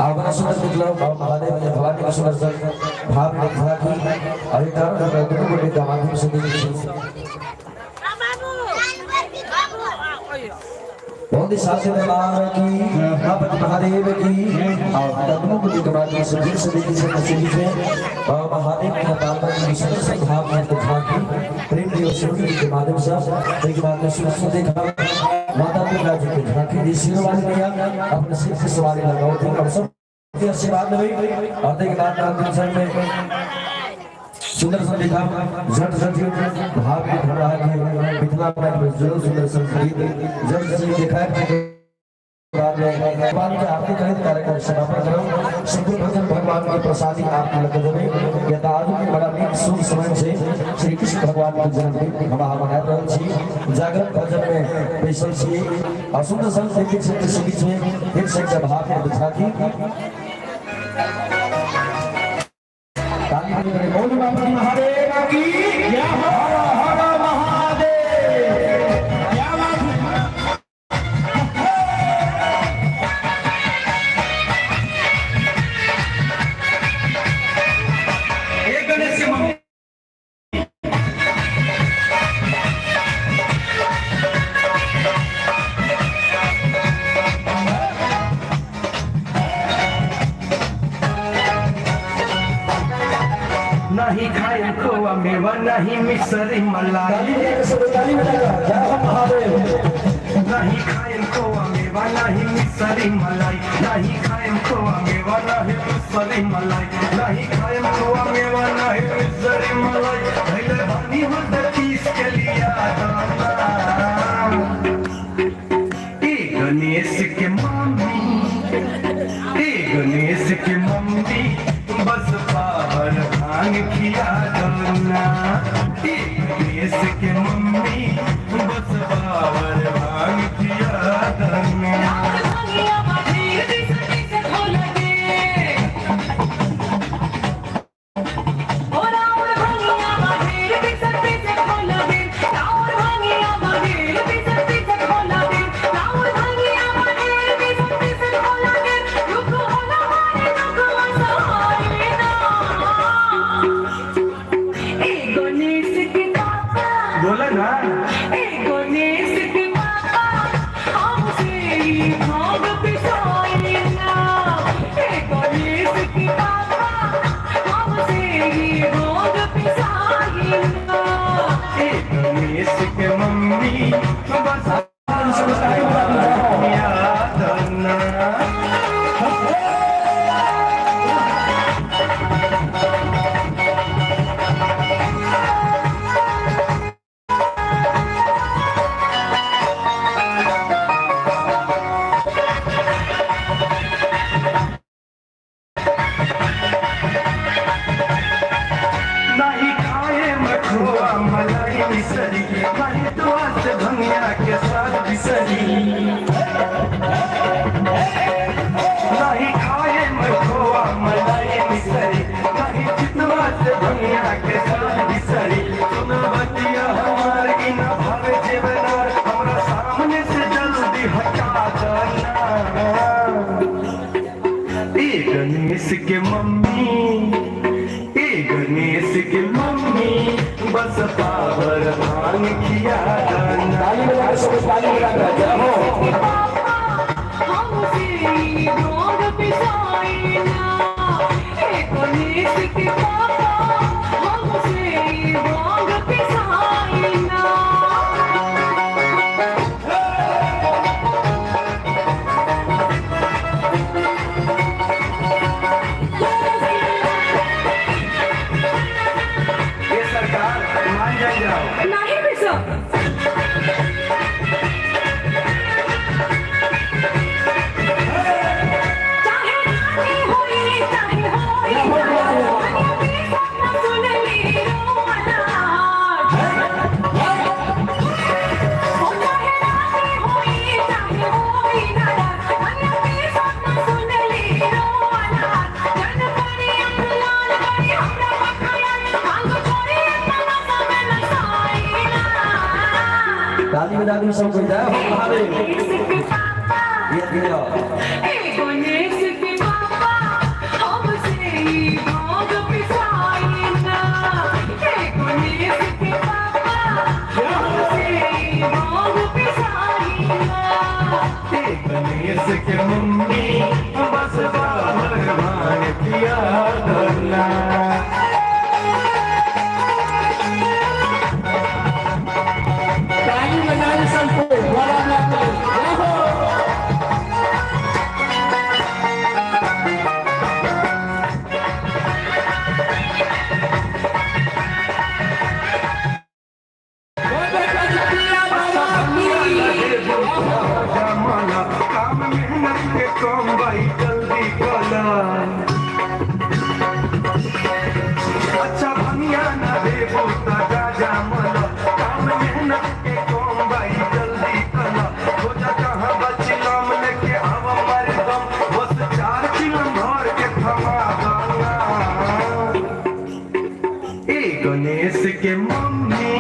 आगमन सुंदर निकलो महादेव ने भवानी का सुंदर भाव में खड़ा की और इधर दोनों को के माध्यम से बहुत ही शास्त्र में नाम की भगवती महादेव की और दोनों को के माध्यम से दिल से नसीब से महादेव के पावन सुंदर से भाव में खड़ा की प्रेम की सुंदर के माध्यम से एक बात में सुंदर देखा माता पिता जी के झांकी दी सिर वाली मैया अपने सिर से सवारी लगाओ थी और सब की आशीर्वाद हुई और देखिए नाथ में सुंदर सा देखा झट झट भाव में भर रहा है मिथिला में जरूर सुंदर संगीत जब जब देखा है भगवान के आरती करें कार्यक्रम समापन करो शुभ भजन भगवान की प्रसादी आपके लग देवे यथा आज की बड़ा नीक शुभ समय से श्री कृष्ण भगवान के जन्मदिन हम मना रहल छी जागरण भजन में बैसल छी और सुंदर संग देखिए से बीच में एक से भाव में बिछा की ताली बजाएं बोल बाबा महादेव की जय हो हर हर महादेव क्या बात है एक गणेश के मम्मी नहीं खाए खोआ मेवा नहीं मिसरी मलाई नहीं खाए खोआ मेवा नहीं मिसरी मलाई नहीं खाए खोआ मेवा नहीं मिसरी मलाई नहीं खाए खोआ मेवा नहीं मिसरी मलाई पहले बानी हो किस के लिया गणेश के मम्मी गणेश के मम्मी बस पावर भांग किया करना गणेश के मम्मी बस पावर भांग किया करना बोला ना गणेश के पापा हमसे भाग पिसाइना गणेश के पापा हमसे भाग पिसाइना गणेश के मम्मी बस याद ना नहीं खाए मखुआ मलाई मिसरी नहीं दुआ से भंगिया के साथ बिसरी नहीं खाए मखुआ मलाई मिसरी नहीं चितवा से भंगिया के साथ बिसरी सुन बतिया हमार इन भावे जेवनार हमरा सामने से जल्दी हटा जाना गणेश के मम्मी गणेश की मम्मी बस पावर भांग किया ताली बजा के सब ताली बजा के जय हो हमसे भाग पिसाइना गणेश के पापा हमसे भाग पिसाइना नहीं पिसा चाहे रानी होई चाहे होई सुन ली रोना चाहे रानी होई चाहे होई नारा सुन ली रोना जन करी लाल करी हमरा बखया भांग छोड़ी अपना समय नसाइना ताली बजा के सब जय हो महादेव गणेश के पापा हमसे भाग पिसाई ना गणेश के पापा हमसे भाग पिसाई ना गणेश के मम्मी बस बाहर भाग किया करना ताली बजाने सबको बड़ा ना जमाना काम मेहनत के कम भाई जल्दी कला अच्छा भनिया ना देबो ताजा जमाना काम मेहनत के कम भाई जल्दी कला हो जा कहां बचिलम लेके आवा मारे दम बस 4 चिलम भर के थमा गाना ए गणेश के मम्मी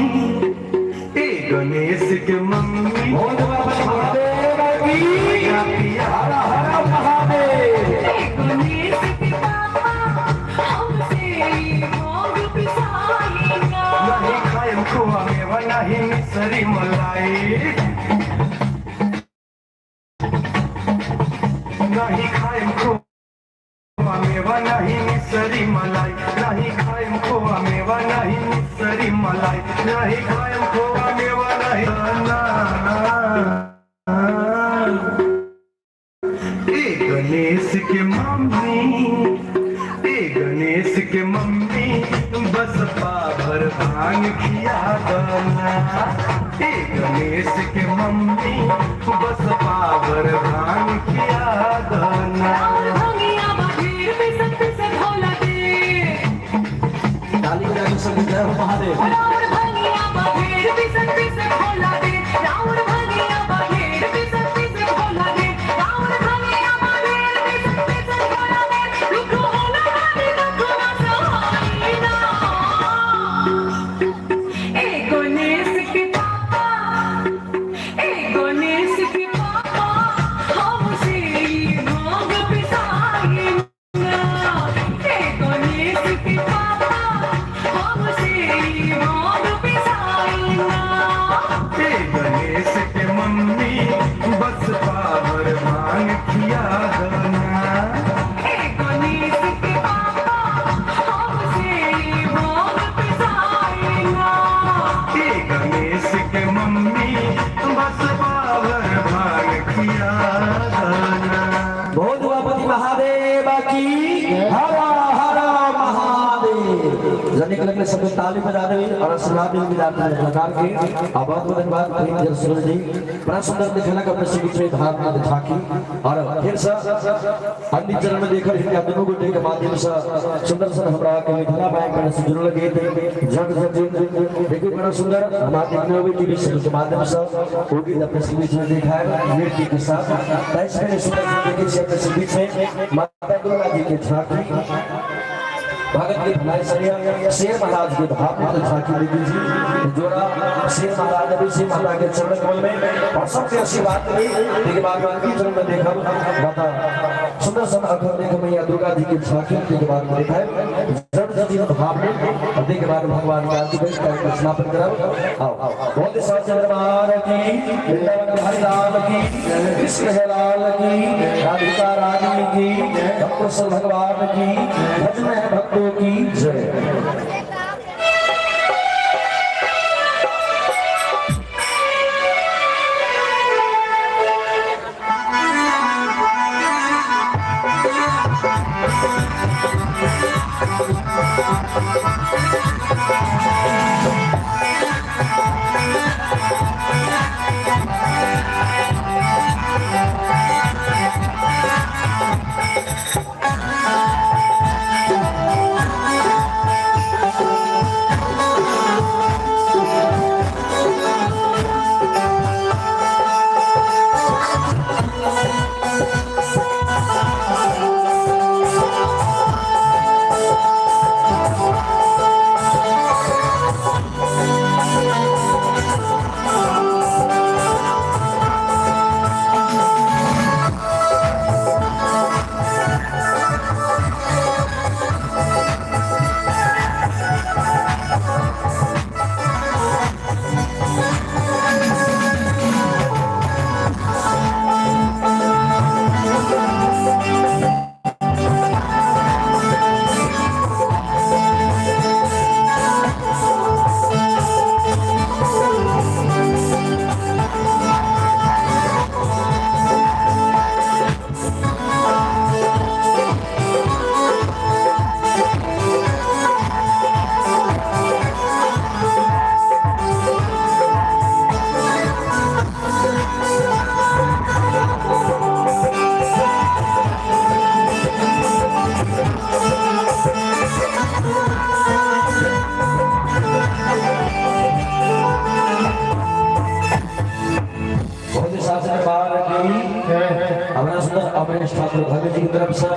ए गणेश के मम्मी हरा हरा महादेव गणेश के पापा हमसे भाग पिसाई ना नहीं खाएम खोआ मेवा नहीं मिसरी मलाई नहीं खाएम खोआ मेवा नहीं मिसरी मलाई नहीं खाएम खोआ मेवा नहीं मिसरी मलाई नहीं खाएम खोआ मेवा नहीं ए गणेश के मम्मी ए गणेश के मम्मी बस पाभर भांग खिया दना ए गणेश के मम्मी बस पाभर भांग खिया दना और भंगिया बाहेर पिसत पिसत होला दे ताली बजा के सब जय हो महादेव राउर भंगिया बाहेर पिसत पिसत होला दे राउर भंगिया बाहेर पिसत पिसत होला दे राउर भंगिया बाहेर पिसत पिसत होला दे दुख होला दे दुख ना सहाई ना ए गणेश के पापा हमसे भाग पिसाई ना ए गणेश के पापा हमसे भाग पिसाई ना ए गणेश के मम्मी बस पाभर भांग खिया दना ए गणेश के पापा हमसे भाग पिसाई ना ए गणेश के मम्मी बस पाभर भांग खिया दना बहुत गणपति महादेव की हरा हरा महादेव जने के लगने सब ताली बजा रहे और आशीर्वाद भी जाते हैं लगा के अब बहुत धन्यवाद जल सूरज जी बड़ा सुंदर दिखला का अपने संगीत से धार में झांकी और फिर से अन्य चरण में देखकर हिंदी दोनों गुटे के माध्यम से सुंदर सा हमरा के मिथिला बाइक पर से जुड़ लगे थे जग जग देखिए बड़ा सुंदर हमारे नवे टीवी से के माध्यम से वो भी अपने संगीत में दिखाया नृत्य के साथ ताइस में सुंदर देखिए से अपने संगीत में माता दुर्गा जी के झांकी भगत के भलाई सरिया शेर महाराज के भाव में झांकी देवी जी जोड़ा शेर महाराज अभी से माता के चरण कमल में और सबसे आशीर्वाद ली देखिए भगवान के चरण में देखा माता सुंदर सन अखर देखो मैया दुर्गा जी की झांकी के बाद में दिखाए जड़ जी भाव में और देखिए बाद भगवान की आरती कर समापन कराओ आओ बहुत साथ चंद्रमार की वृंदावन बिहारी लाल की कृष्ण है लाल की राधिका रानी की भक्त भगवान की भजन है भक्तों की जय अमरेश ठाकुर भगत जी की तरफ से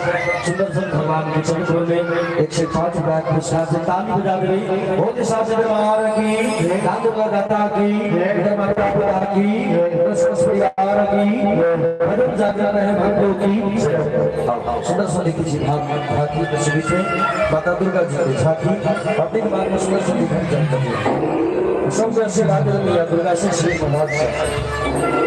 सुंदर सन भगवान के चरित्र में 105 रुपया पुरस्कार से ताली बजा रही बहुत साथ दरबार की दादुका दाता की माता पिता की दस परिवार की भजन जागरण है भक्तों की सुंदर सन किसी भाग की तस्वीर से माता दुर्गा जी की झांकी अपनी बार में सुंदर सन दिखाई जाती है सबसे अच्छी बात है दुर्गा से श्री महोत्सव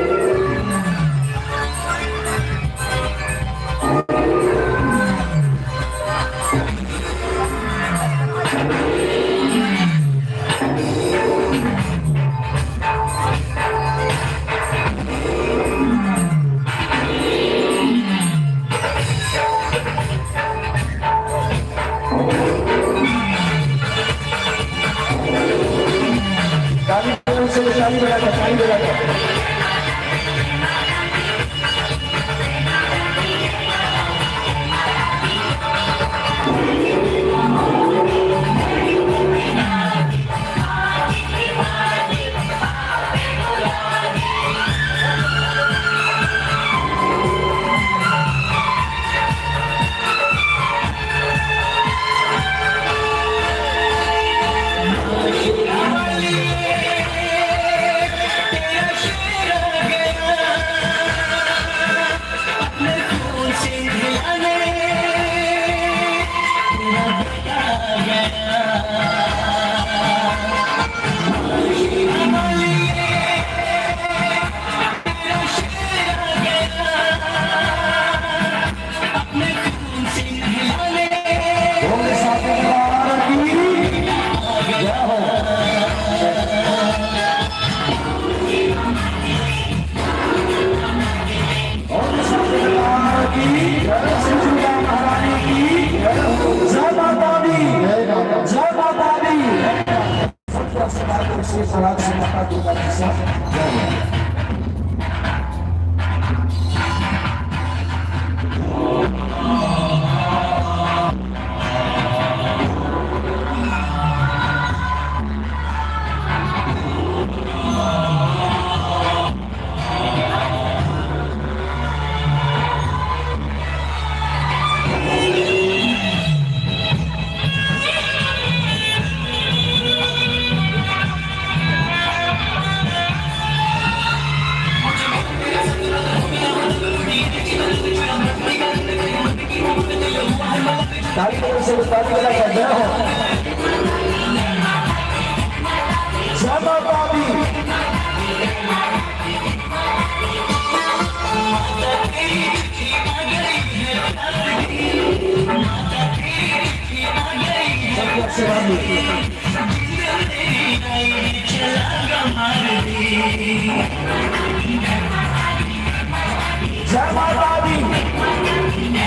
जय माता दी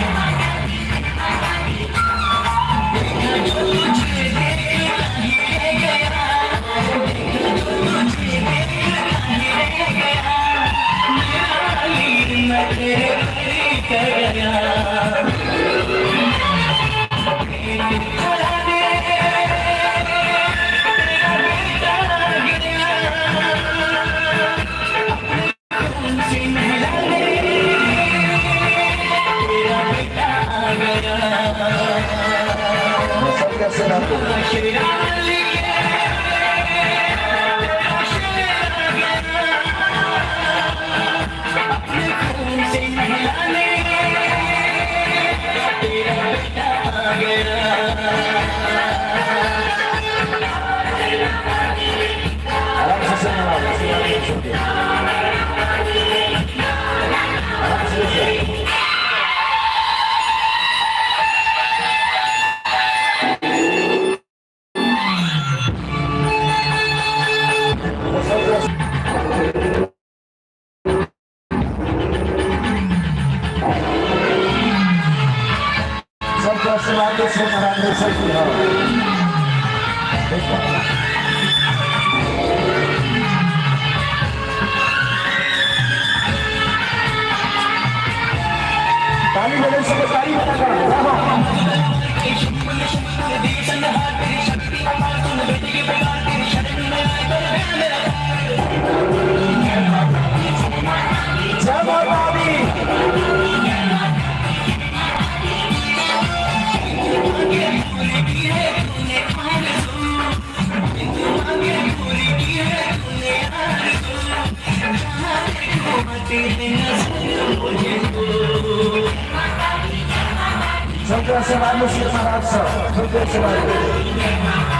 शंकर सेवानी श्री महाराज साहब शंकर सेवानी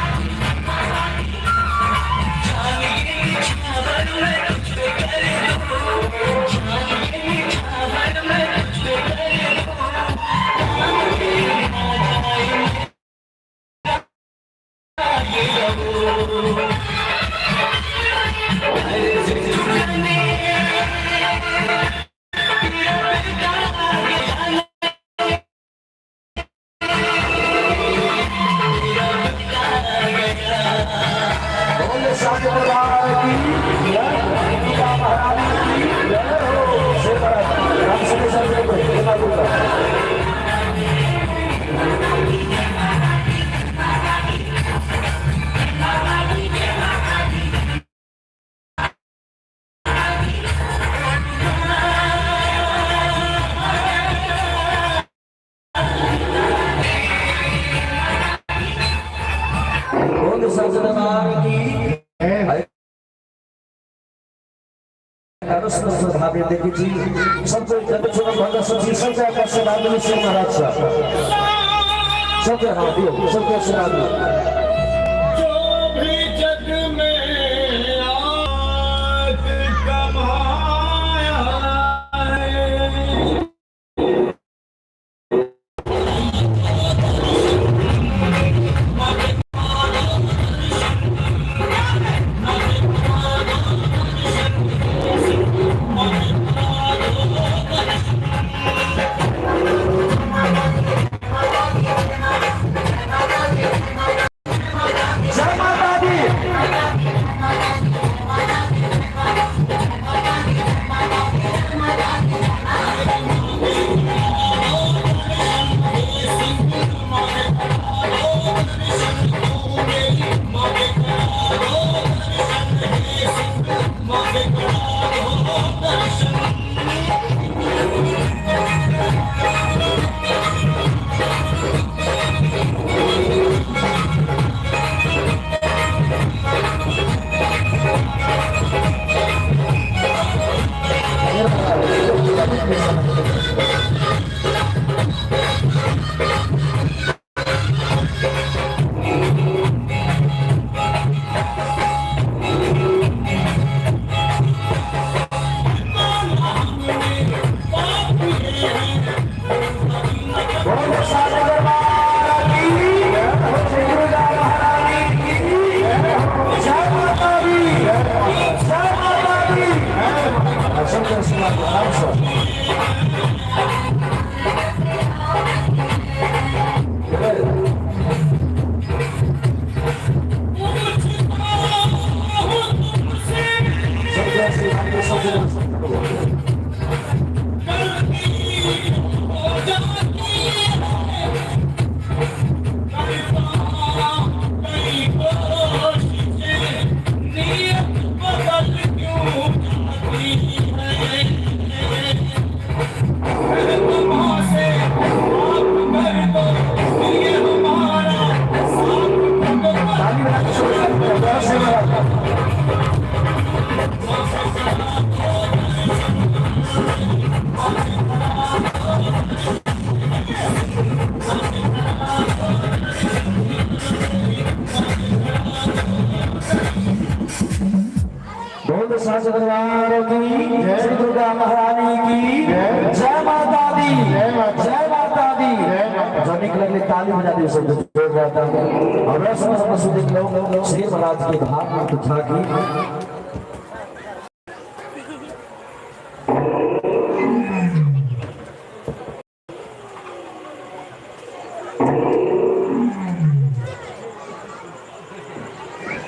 ताली बजा दी सब जोर जाता और रस देख लो श्री महाराज के भाव में तो झांकी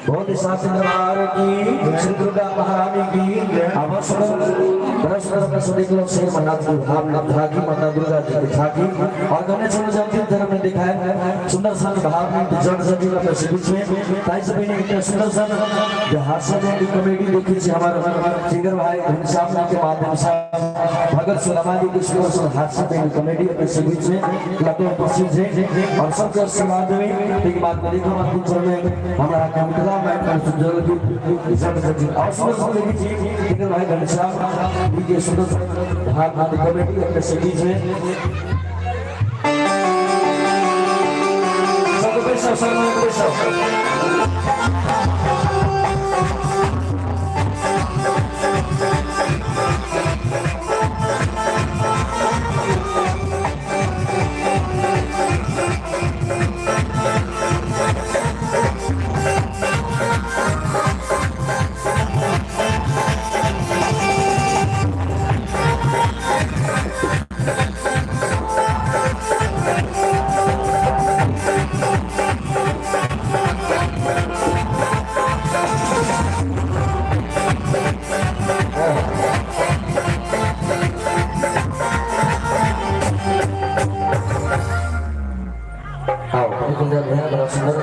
बहुत शास्त्र दरबार की श्री दुर्गा महारानी की अवसर देख लो श्री महाराज की भाव में झांकी माता दुर्गा जी की झांकी और गणेश जी धर्म में दिखाया है सुंदर सा भाव में जन सभी का बीच में ताई सभी ने इतना सुंदर सा जो हास्य की कॉमेडी देखी थी हमारे सिंगर भाई घनश्याम जी के माध्यम से भगत सुरमा जी की सुंदर सुंदर हास्य की कॉमेडी के बीच में लगभग प्रसिद्ध है और सबके आशीर्वाद में एक बात देखो अंतिम समय में हमारा कविता मैं जल्दी इधर से और सुंदर देखी थी सिंगर भाई घनश्याम जी के सुंदर भाव में कॉमेडी के बीच में Assalamualaikum besok. Kami tinggal ya, bersumber.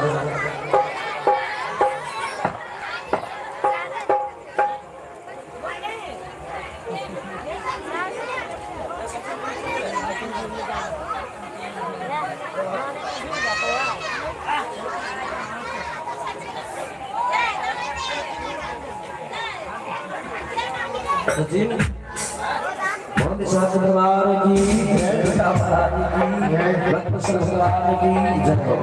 Jadi, mohon disaat berlari lagi, bertambah lagi, berpesan lagi, jatuh.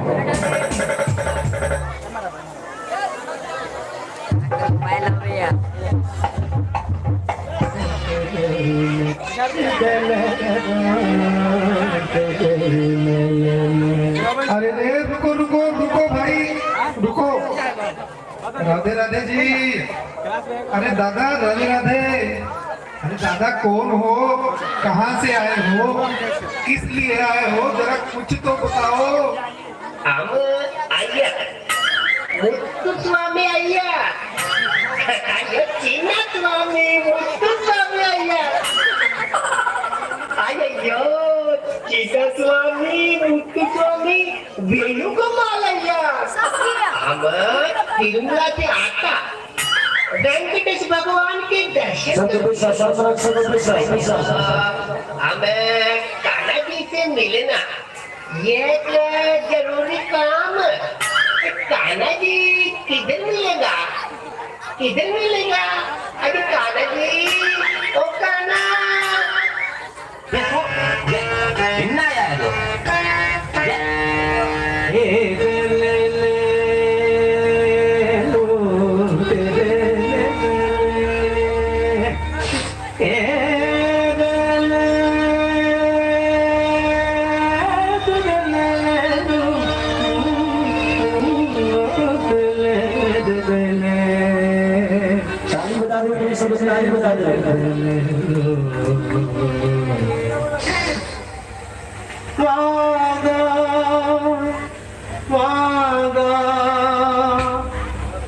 अरे रे रुको रुको रुको भाई रुको राधे राधे जी अरे दादा राधे राधे अरे दादा कौन हो कहाँ से आए हो किस लिए आए हो जरा कुछ तो बताओ हम अय्या मुत्तुस्वामी अय्या अय्यो चिन्नस्वामी मुत्तुस्वामी अय्या अय्यो चिन्नस्वामी मुत्तुस्वामी वेणुगोपाल अय्या हम तिरुमलाचे आता वेंकटेश भगवान के दर्शन हमें कान्हा जी से मिलना ये एक जरूरी काम कान्हा जी किधर मिलेगा अरे कान्हा जी ओ कान्हा देखो इन्ना यार ये ले ले लो तेरे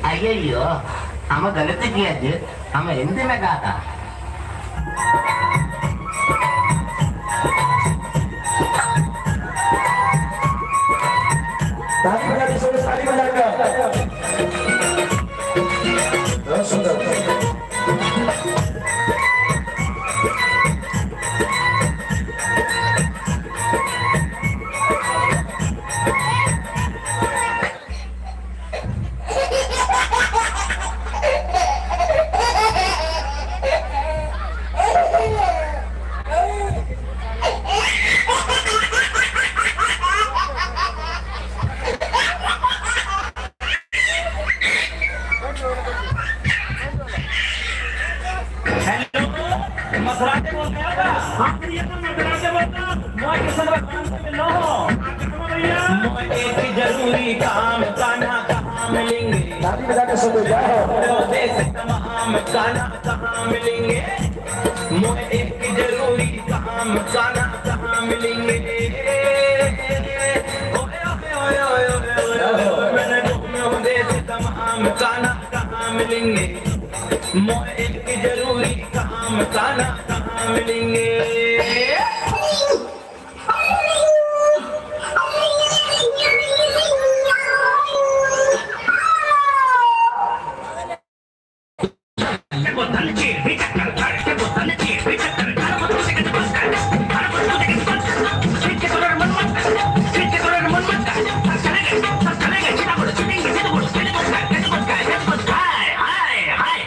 अय्यो हम गलत किया जी हम हिंदी में कहा था मसराते बोल रहे हो आखिर ये तो मसराते बोलता मोए के संग काम से मिलो मोए एक जरूरी काम कान्हा कहाँ मिलेंगे Nanti kita ke satu jauh. देश तमाम कान्हा कहाँ मिलेंगे मोए एक जरूरी काम कान्हा कहाँ मिलेंगे ओए ओए ओए ओए ओए मैंने घूमे देश तमाम कान्हा कहाँ मिलेंगे मोए एक जरूरी काम कान्हा कहाँ मिलेंगे हाय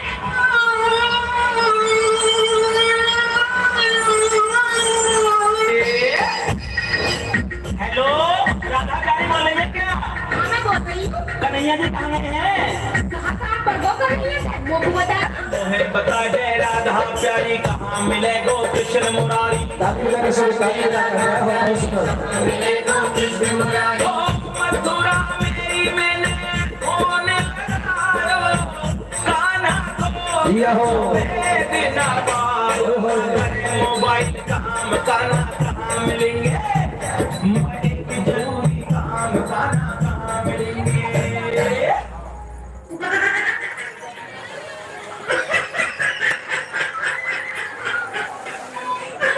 कन्हैया जी कहाँ गए हैं? कहाँ कहाँ पर वो कर रही है वो को बता तुम्हें बता दे राधा प्यारी कहाँ मिले गो कृष्ण मुरारी ताली बजा के सब ताली बजा के हो कृष्ण मिले गो कृष्ण मुरारी ओ मथुरा मेरी मैंने होने लगा कान्हा को दिया हो बिना बात मोबाइल काम कान्हा कहाँ मिलेंगे